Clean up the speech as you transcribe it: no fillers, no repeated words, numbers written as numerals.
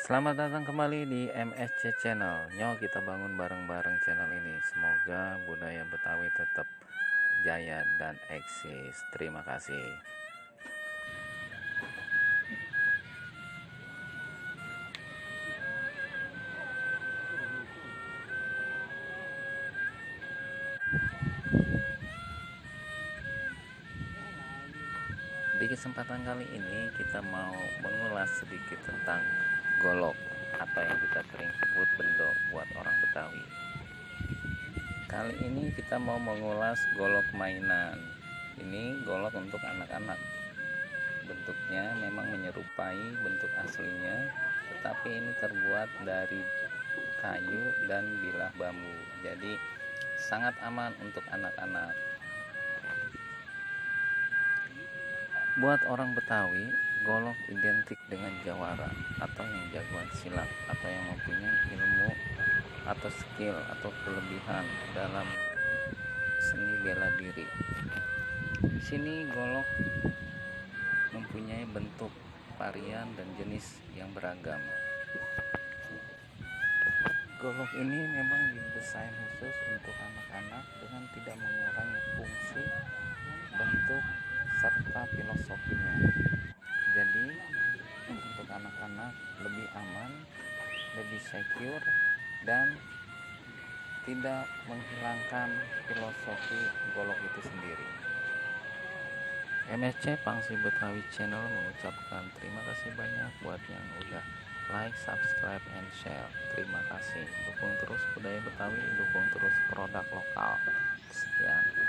Selamat datang kembali di MSC Channel. Nyo, kita bangun bareng-bareng channel ini. Semoga budaya Betawi tetap jaya dan eksis. Terima kasih. Di kesempatan kali ini kita mau mengulas sedikit tentang golok atau yang kita sering sebut bendo buat orang Betawi. Kali ini kita mau mengulas golok mainan. Ini golok untuk anak-anak. Bentuknya memang menyerupai bentuk aslinya, tetapi ini terbuat dari kayu dan bilah bambu, jadi sangat aman untuk anak-anak. Buat orang Betawi, golok identik dengan jawara atau yang jagoan silat atau yang mempunyai ilmu atau skill atau kelebihan dalam seni bela diri. Di sini golok mempunyai bentuk, varian dan jenis yang beragam. Golok ini memang didesain khusus untuk anak-anak dengan tidak mengurangi fungsi, bentuk, serta filosofinya. Jadi untuk anak-anak lebih aman, lebih secure, dan tidak menghilangkan filosofi golok itu sendiri. MSC Pangsi Betawi Channel mengucapkan terima kasih banyak buat yang udah like, subscribe, and share. Terima kasih. Dukung terus budaya Betawi, dukung terus produk lokal. Sekian.